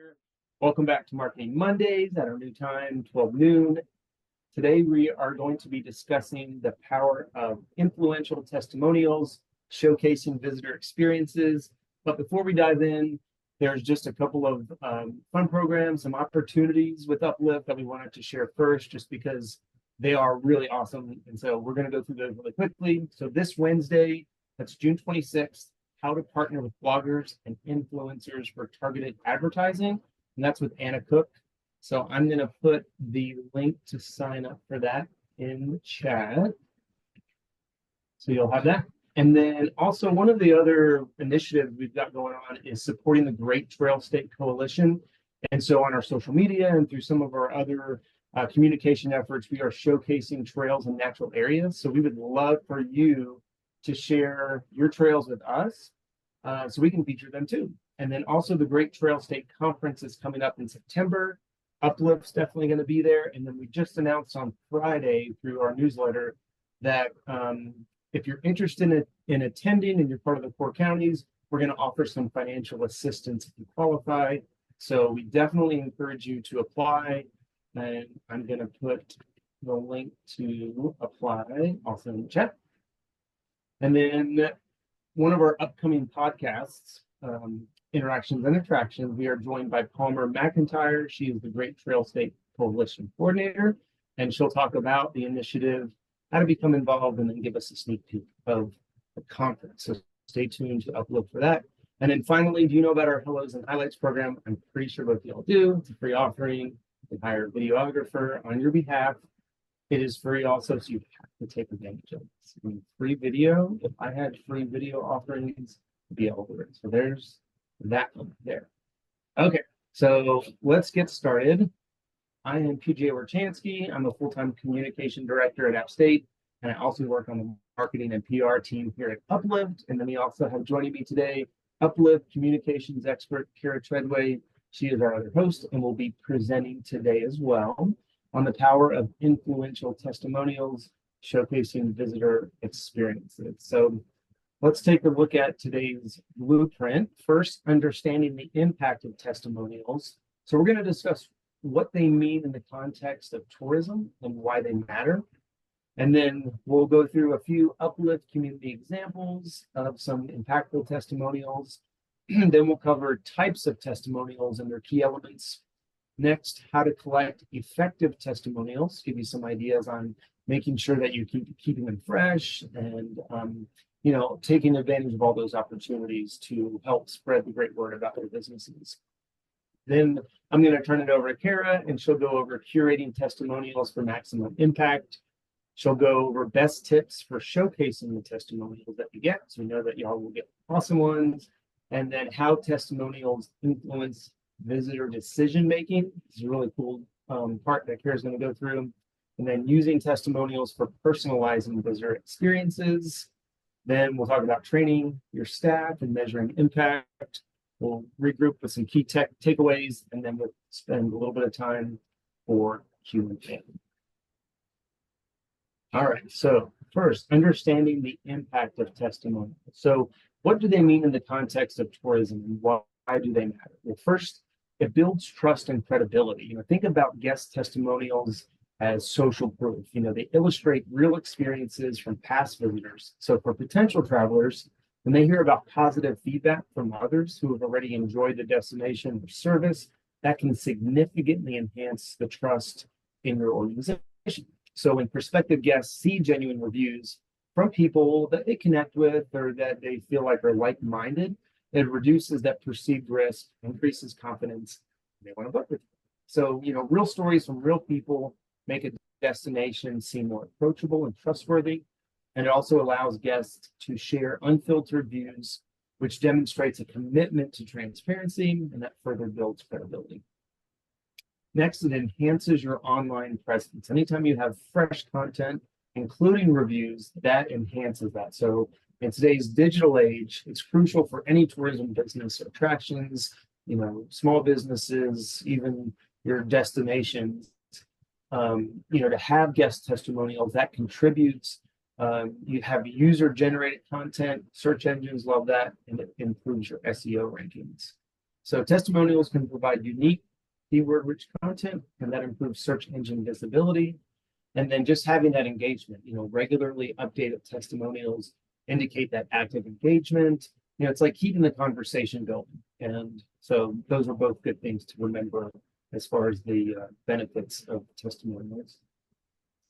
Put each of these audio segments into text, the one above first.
here. Welcome back to Marketing Mondays at our new time, 12 noon. Today we are going to be discussing the power of influential testimonials, showcasing visitor experiences. But before we dive in, there's just a couple of fun programs, some opportunities with Uplift that we wanted to share first, just because they are really awesome. And so we're going to go through those really quickly. So this Wednesday, that's June 26th, how to partner with bloggers and influencers for targeted advertising. And that's with Anna Cook. So I'm going to put the link to sign up for that in the chat. So you'll have that. And then also one of the other initiatives we've got going on is supporting the Great Trail State Coalition. And so on our social media and through some of our other communication efforts, we are showcasing trails in natural areas. So we would love for you to share your trails with us so we can feature them too. And then also the Great Trail State Conference is coming up in September. Uplift's definitely going to be there. And then we just announced on Friday through our newsletter that if you're interested in attending and you're part of the 4 counties, we're going to offer some financial assistance if you qualify. So we definitely encourage you to apply. And I'm going to put the link to apply also in the chat. And then one of our upcoming podcasts, Interactions and Attractions, we are joined by Palmer McIntyre. She is the Great Trail State Coalition Coordinator, and she'll talk about the initiative, how to become involved, and then give us a sneak peek of the conference. So stay tuned to Uplift for that. And then finally, do you know about our Hellos and Highlights program? I'm pretty sure both of y'all do. It's a free offering. You can hire a videographer on your behalf. It is free also, so you have to take advantage of it. Free video. If I had free video offerings, it'd be over it. So there's that one there. Okay, so let's get started. I am PJ Warchansky. I'm a full-time communication director at App State, and I also work on the marketing and PR team here at Uplift. And then we also have joining me today, Uplift communications expert Kara Treadway. She is our other host and will be presenting today as well on the power of influential testimonials, showcasing visitor experiences. So let's take a look at today's blueprint. First, understanding the impact of testimonials. So we're going to discuss what they mean in the context of tourism and why they matter. And then we'll go through a few Uplift community examples of some impactful testimonials. Then we'll cover types of testimonials and their key elements. Next, how to collect effective testimonials, give you some ideas on making sure that you keep keeping them fresh and taking advantage of all those opportunities to help spread the great word about their businesses. Then I'm going to turn it over to Kara, and she'll go over curating testimonials for maximum impact. She'll go over best tips for showcasing the testimonials that you get, so we know that y'all will get awesome ones. And then how testimonials influence visitor decision making. This is a really cool part that Kara's going to go through. And then using testimonials for personalizing visitor experiences. Then we'll talk about training your staff and measuring impact. We'll regroup with some key takeaways, and then we'll spend a little bit of time for Q&A. All right, so first, understanding the impact of testimonials. So what do they mean in the context of tourism, and why do they matter? Well, first, it builds trust and credibility. Think about guest testimonials as social proof. They illustrate real experiences from past visitors. So for potential travelers, when they hear about positive feedback from others who have already enjoyed the destination or service, that can significantly enhance the trust in your organization. So when prospective guests see genuine reviews from people that they connect with or that they feel like are like-minded, it reduces that perceived risk, increases confidence, and they want to book with you. So, real stories from real people make a destination seem more approachable and trustworthy. And it also allows guests to share unfiltered views, which demonstrates a commitment to transparency, and that further builds credibility. Next, it enhances your online presence. Anytime you have fresh content, including reviews, that enhances that. So in today's digital age, it's crucial for any tourism business or attractions, small businesses, even your destinations, to have guest testimonials that contributes. You have user-generated content, search engines love that, and it improves your SEO rankings. So testimonials can provide unique keyword-rich content, and that improves search engine visibility. And then just having that engagement, regularly updated testimonials indicate that active engagement. It's like keeping the conversation going. And so those are both good things to remember as far as the benefits of testimonials.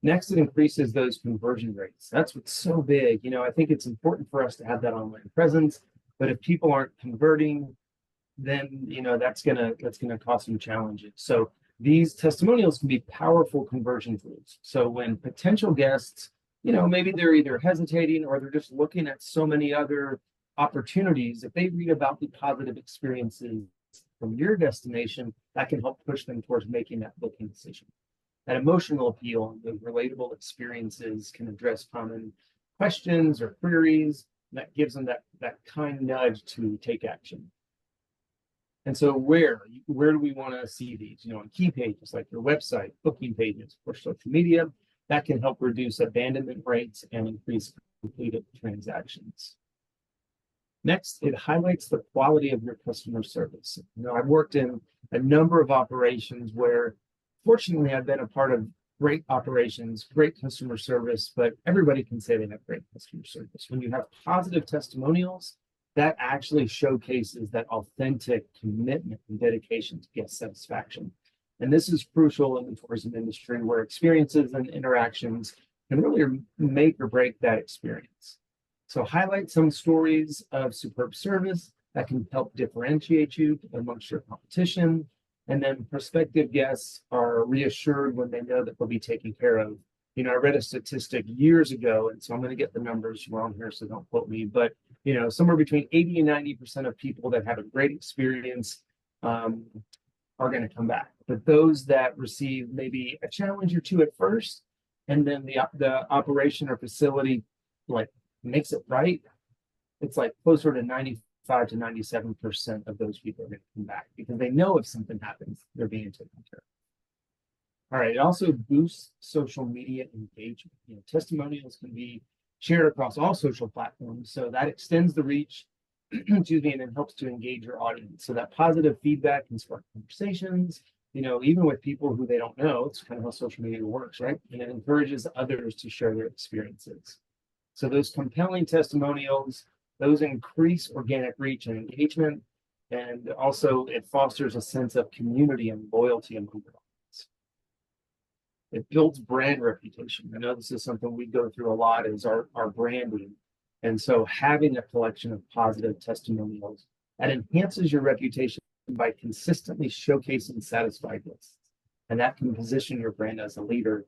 Next, it increases those conversion rates. That's what's so big. I think it's important for us to have that online presence, but if people aren't converting, then that's gonna cause some challenges. So these testimonials can be powerful conversion tools. So when potential guests, maybe they're either hesitating or they're just looking at so many other opportunities, if they read about the positive experiences from your destination, that can help push them towards making that booking decision. That emotional appeal and those relatable experiences can address common questions or queries. That gives them that kind nudge to take action. And so where do we want to see these? On key pages like your website, booking pages, or social media, that can help reduce abandonment rates and increase completed transactions. Next, it highlights the quality of your customer service. I've worked in a number of operations where, fortunately, I've been a part of great operations, great customer service, but everybody can say they have great customer service. When you have positive testimonials, that actually showcases that authentic commitment and dedication to guest satisfaction. And this is crucial in the tourism industry where experiences and interactions can really make or break that experience. So highlight some stories of superb service that can help differentiate you amongst your competition. And then prospective guests are reassured when they know that they'll be taken care of. I read a statistic years ago, and so I'm going to get the numbers wrong here, so don't quote me, but somewhere between 80 and 90% of people that have a great experience are going to come back. But those that receive maybe a challenge or two at first, and then the operation or facility makes it right, it's like closer to 95 to 97% of those people are going to come back because they know if something happens, they're being taken care of. All right, it also boosts social media engagement. Testimonials can be shared across all social platforms, so that extends the reach, excuse me, and it helps to engage your audience. So that positive feedback can spark conversations, even with people who they don't know. It's kind of how social media works, right? And it encourages others to share their experiences. So those compelling testimonials, those increase organic reach and engagement, and also it fosters a sense of community and loyalty among your audience. It builds brand reputation. I know this is something we go through a lot is our branding. And so having a collection of positive testimonials that enhances your reputation by consistently showcasing satisfied guests. And that can position your brand as a leader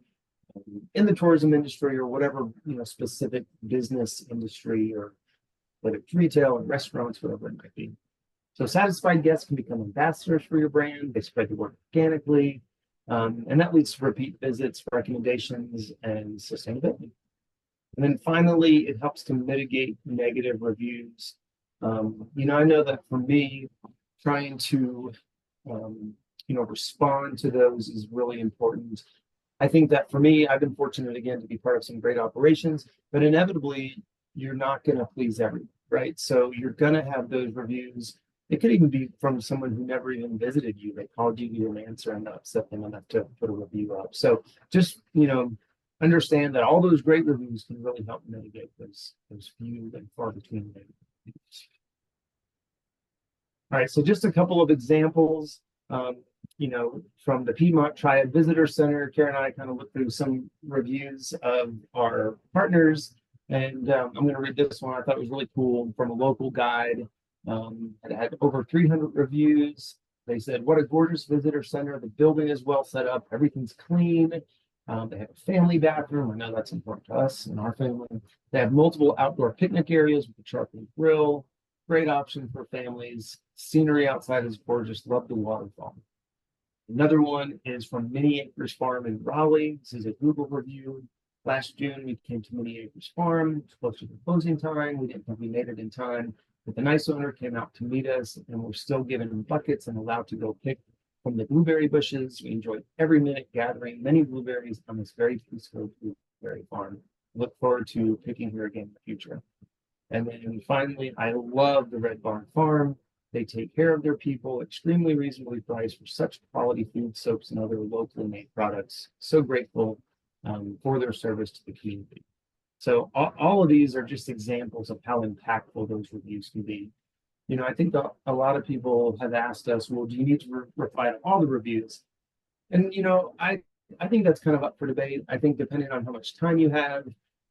in the tourism industry or whatever, specific business industry, or whether it's retail or restaurants, whatever it might be. So satisfied guests can become ambassadors for your brand. They spread the word organically. And that leads to repeat visits, recommendations, and sustainability. And then finally, it helps to mitigate negative reviews. I know that for me, trying to, respond to those is really important. I think that for me, I've been fortunate again to be part of some great operations, but inevitably, you're not going to please everyone, right? So you're going to have those reviews. It could even be from someone who never even visited you. They called you, you didn't answer, and upset them enough to put a review up. So just, understand that all those great reviews can really help mitigate those few and far between reviews. All right, so just a couple of examples, from the Piedmont Triad Visitor Center. Karen and I kind of looked through some reviews of our partners, and I'm going to read this one. I thought it was really cool from a local guide. It had over 300 reviews. They said, "What a gorgeous visitor center. The building is well set up. Everything's clean. They have a family bathroom. I know that's important to us and our family. They have multiple outdoor picnic areas with a charcoal grill. Great option for families. Scenery outside is gorgeous. Love the waterfall." Another one is from Many Acres Farm in Raleigh. This is a Google review. Last June, we came to Many Acres Farm. It's close to the closing time. We didn't think we made it in time, but the nice owner came out to meet us, and we're still given buckets and allowed to go pick from the blueberry bushes. We enjoyed every minute gathering many blueberries on this very peaceful blueberry farm. Look forward to picking here again in the future. And then finally, I love the Red Barn Farm. They take care of their people, extremely reasonably priced for such quality food, soaps, and other locally made products. So grateful for their service to the community. So all of these are just examples of how impactful those reviews can be. I think a lot of people have asked us, well, do you need to reply to all the reviews? And I think that's kind of up for debate. I think depending on how much time you have,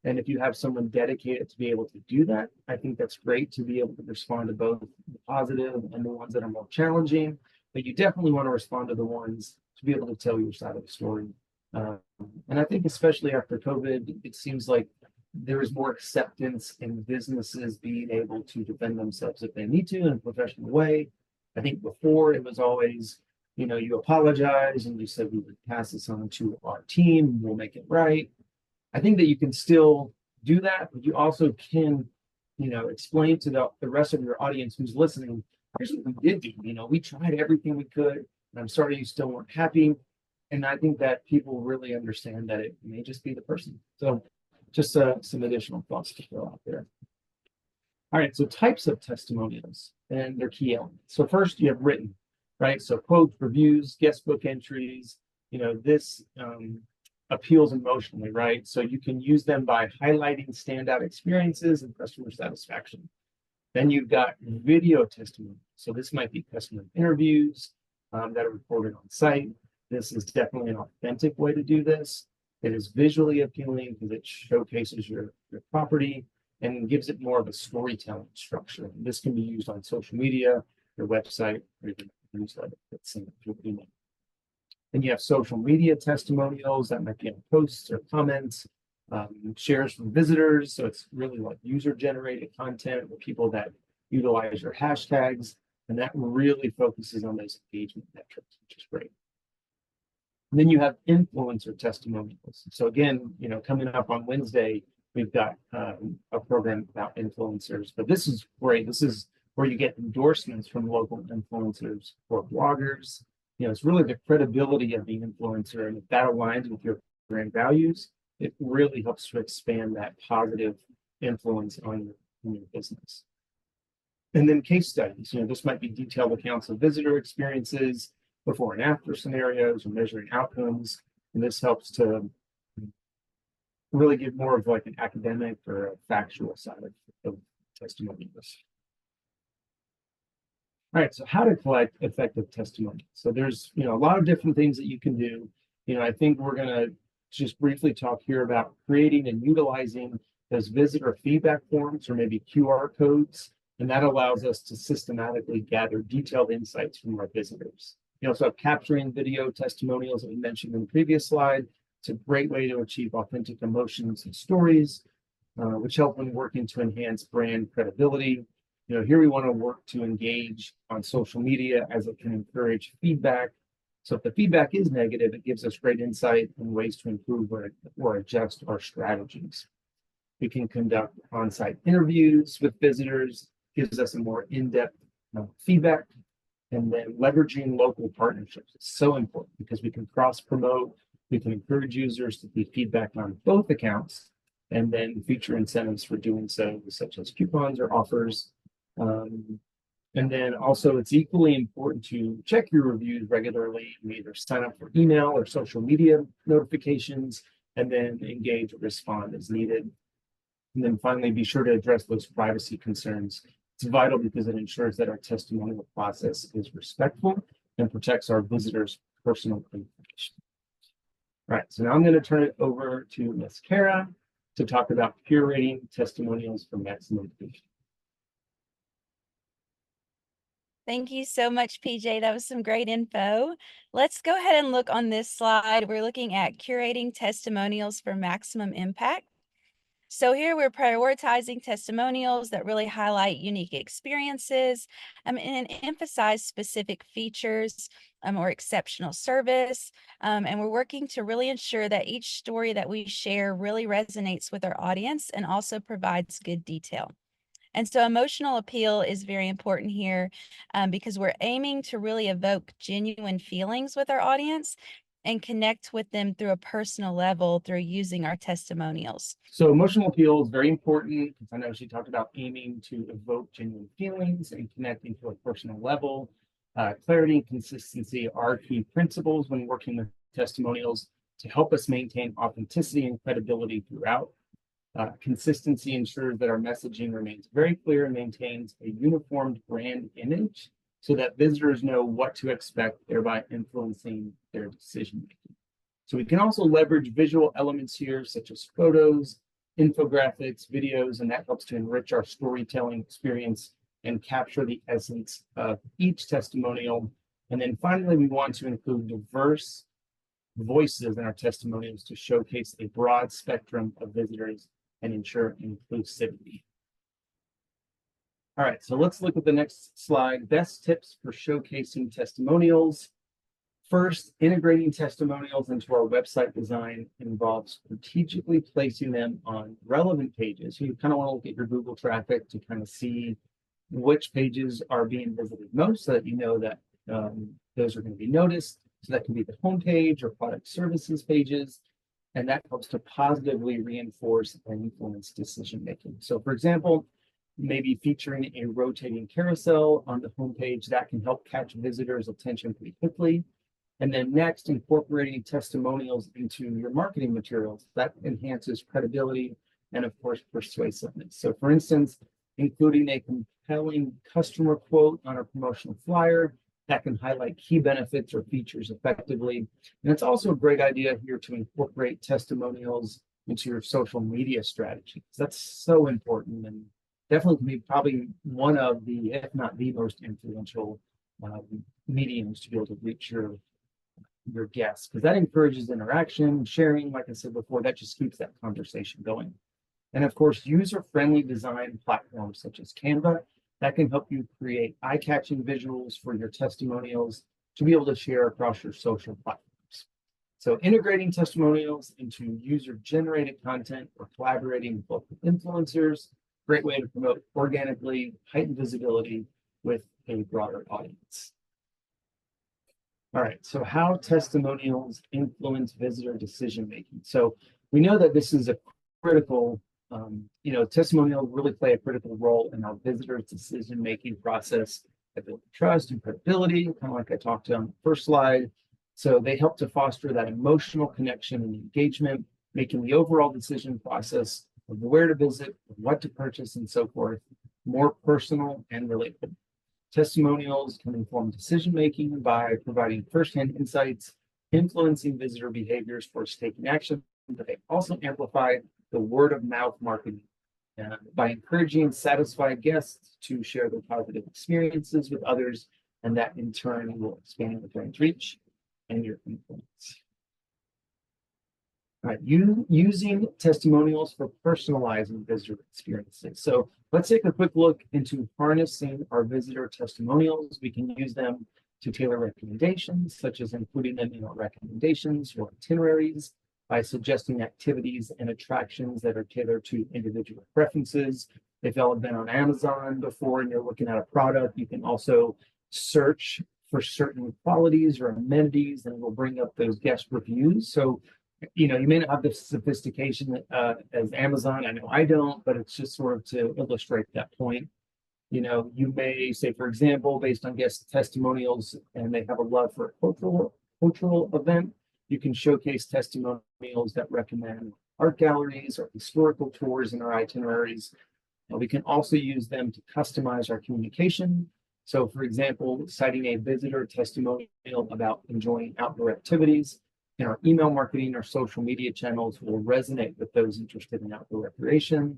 and if you have someone dedicated to be able to do that, I think that's great to be able to respond to both the positive and the ones that are more challenging. But you definitely want to respond to the ones to be able to tell your side of the story. Um, and I think especially after COVID, it seems like there is more acceptance in businesses being able to defend themselves if they need to in a professional way. I think before it was always, you apologize and you said we would pass this on to our team, we'll make it right. I think that you can still do that, but you also can, explain to the rest of your audience who's listening, here's what we did do. We tried everything we could, and I'm sorry you still weren't happy. And I think that people really understand that it may just be the person. So just some additional thoughts to throw out there. All right, so types of testimonials and their key elements. So first you have written, right? So quotes, reviews, guest book entries, this appeals emotionally, right? So you can use them by highlighting standout experiences and customer satisfaction. Then you've got video testimonials. So this might be customer interviews that are recorded on site. This is definitely an authentic way to do this. It is visually appealing because it showcases your property and gives it more of a storytelling structure. This can be used on social media, your website, or even newsletter. Then you have social media testimonials that might be on posts or comments, shares from visitors. So it's really like user-generated content or people that utilize your hashtags, and that really focuses on those engagement metrics, which is great. And then you have influencer testimonials. So again, coming up on Wednesday, we've got a program about influencers, but this is great. This is where you get endorsements from local influencers or bloggers. It's really the credibility of the influencer, and if that aligns with your brand values, it really helps to expand that positive influence on your business. And then case studies. This might be detailed accounts of visitor experiences, before and after scenarios, or measuring outcomes. And this helps to really give more of like an academic or a factual side of testimonials. All right, so how to collect effective testimonials. So there's a lot of different things that you can do. I think we're gonna just briefly talk here about creating and utilizing those visitor feedback forms or maybe QR codes, and that allows us to systematically gather detailed insights from our visitors. So capturing video testimonials that we mentioned in the previous slide, it's a great way to achieve authentic emotions and stories, which help when working to enhance brand credibility. Here we want to work to engage on social media as it can encourage feedback. So if the feedback is negative, it gives us great insight and ways to improve or adjust our strategies. We can conduct on-site interviews with visitors, gives us a more in-depth feedback. And then leveraging local partnerships is so important because we can cross-promote, we can encourage users to give feedback on both accounts, and then feature incentives for doing so, such as coupons or offers. And then also it's equally important to check your reviews regularly. You either sign up for email or social media notifications, and then engage or respond as needed. And then finally, be sure to address those privacy concerns. It's vital because it ensures that our testimonial process is respectful and protects our visitors' personal information. All right, so now I'm going to turn it over to Ms. Kara to talk about curating testimonials for maximum engagement. Thank you so much, PJ. That was some great info. Let's go ahead and look on this slide. We're looking at curating testimonials for maximum impact. So here we're prioritizing testimonials that really highlight unique experiences and emphasize specific features or exceptional service. And we're working to really ensure that each story that we share really resonates with our audience and also provides good detail. And so emotional appeal is very important here because we're aiming to really evoke genuine feelings with our audience. and connect with them through a personal level through using our testimonials? So emotional appeal is very important because I know she talked about aiming to evoke genuine feelings and connecting to a personal level. Clarity and consistency are key principles when working with testimonials to help us maintain authenticity and credibility throughout. Consistency ensures that our messaging remains very clear and maintains a uniformed brand image so that visitors know what to expect, thereby influencing their decision making. So we can also leverage visual elements here, such as photos, infographics, videos, and that helps to enrich our storytelling experience and capture the essence of each testimonial. And then finally, we want to include diverse voices in our testimonials to showcase a broad spectrum of visitors and ensure inclusivity. All right, so let's look at the next slide. Best tips for showcasing testimonials. First, integrating testimonials into our website design involves strategically placing them on relevant pages. You kind of want to look at your Google traffic to kind of see which pages are being visited most so that you know that those are going to be noticed. So that can be the homepage or product services pages, and that helps to positively reinforce and influence decision making. So for example, maybe featuring a rotating carousel on the homepage that can help catch visitors' attention pretty quickly. And then next, incorporating testimonials into your marketing materials. That enhances credibility and, of course, persuasiveness. So for instance, including a compelling customer quote on a promotional flyer that can highlight key benefits or features effectively. And it's also a great idea here to incorporate testimonials into your social media strategy. That's so important and definitely can be probably one of the, if not the most influential mediums to be able to reach your guests, because that encourages interaction, sharing, like I said before, that just keeps that conversation going. And of course, user-friendly design platforms such as Canva, that can help you create eye-catching visuals for your testimonials to be able to share across your social platforms. So integrating testimonials into user-generated content or collaborating with local influencers, great way to promote organically, heighten visibility with a broader audience. All right, so how testimonials influence visitor decision-making. So we know that this is a critical, testimonials really play a critical role in our visitors' decision-making process. They build trust and credibility, kind of like I talked on the first slide. So they help to foster that emotional connection and engagement, making the overall decision process of where to visit, what to purchase, and so forth, more personal and relatable. Testimonials can inform decision-making by providing firsthand insights, influencing visitor behaviors towards taking action, but they also amplify the word-of-mouth marketing by encouraging satisfied guests to share their positive experiences with others, and that in turn will expand the brand's reach and your influence. All right, using testimonials for personalizing visitor experiences. So let's take a quick look into harnessing our visitor testimonials. We can use them to tailor recommendations, such as including them in our recommendations or itineraries by suggesting activities and attractions that are tailored to individual preferences. If y'all have been on Amazon before and you're looking at a product, you can also search for certain qualities or amenities and it will bring up those guest reviews. So you may not have the sophistication as Amazon. I know I don't, but it's just sort of to illustrate that point. You may say, for example, based on guest testimonials, and they have a love for a cultural event, you can showcase testimonials that recommend art galleries or historical tours in our itineraries. We can also use them to customize our communication. So, for example, citing a visitor testimonial about enjoying outdoor activities in our email marketing or social media channels will resonate with those interested in outdoor recreation.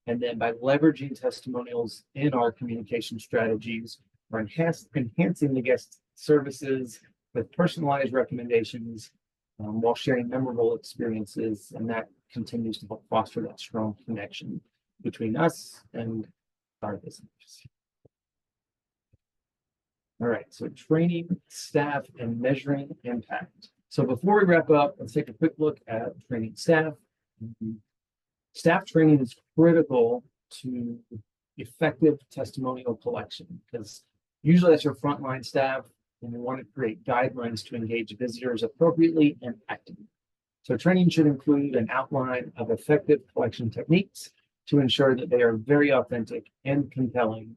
And then by leveraging testimonials in our communication strategies, we're enhancing the guest services with personalized recommendations while sharing memorable experiences. And that continues to help foster that strong connection between us and our visitors. All right, so training staff and measuring impact. So before we wrap up, let's take a quick look at training staff. Staff training is critical to effective testimonial collection because usually that's your frontline staff. and we want to create guidelines to engage visitors appropriately and actively. So training should include an outline of effective collection techniques to ensure that they are very authentic and compelling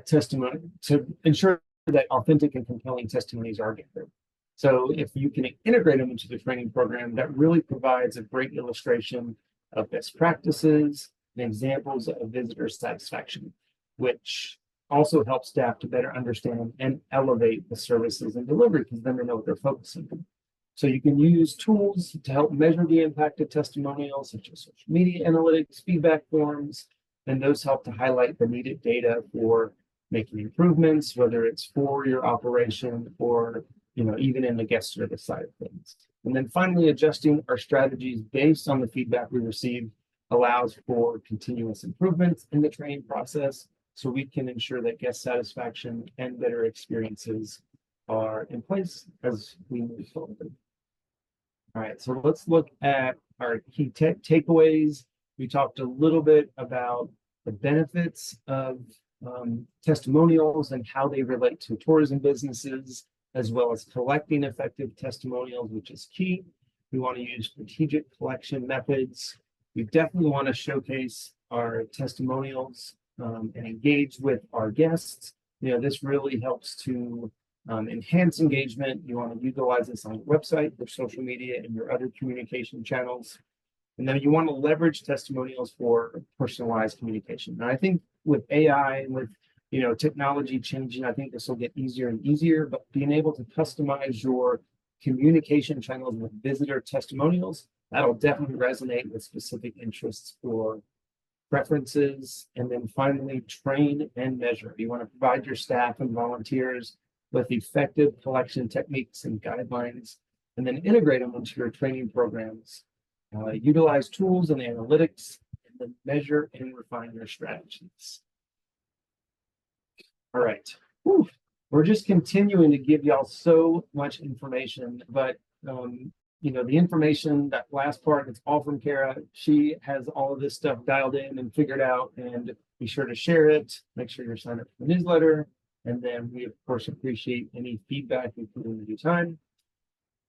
testimony, to ensure that authentic and compelling testimonies are gathered. So if you can integrate them into the training program, that really provides a great illustration of best practices and examples of visitor satisfaction, which also helps staff to better understand and elevate the services and delivery, because then they know what they're focusing on. So you can use tools to help measure the impact of testimonials, such as social media analytics, feedback forms, and those help to highlight the needed data for making improvements, whether it's for your operation or even in the guest service side of things. And then finally, adjusting our strategies based on the feedback we receive allows for continuous improvements in the training process, so we can ensure that guest satisfaction and better experiences are in place as we move forward. All right, so let's look at our key takeaways. We talked a little bit about the benefits of testimonials and how they relate to tourism businesses, as well as collecting effective testimonials, which is key. We want to use strategic collection methods. We definitely want to showcase our testimonials and engage with our guests. This really helps to enhance engagement. You want to utilize this on your website, your social media, and your other communication channels. And then you want to leverage testimonials for personalized communication. And I think with AI and with technology changing, I think this will get easier and easier, but being able to customize your communication channels with visitor testimonials, that'll definitely resonate with specific interests or preferences. And then finally, train and measure. You want to provide your staff and volunteers with effective collection techniques and guidelines, and then integrate them into your training programs. Utilize tools and analytics, and then measure and refine your strategies. All right. Whew. We're just continuing to give y'all so much information, but the information, that last part, it's all from Kara. She has all of this stuff dialed in and figured out, and be sure to share it. Make sure you're signed up for the newsletter. And then we, of course, appreciate any feedback you put in the due time.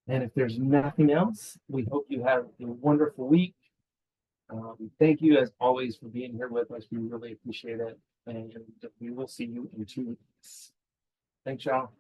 And if there's nothing else, we hope you have a wonderful week. Thank you, as always, for being here with us. We really appreciate it. And we will see you in 2 weeks. Thanks, y'all.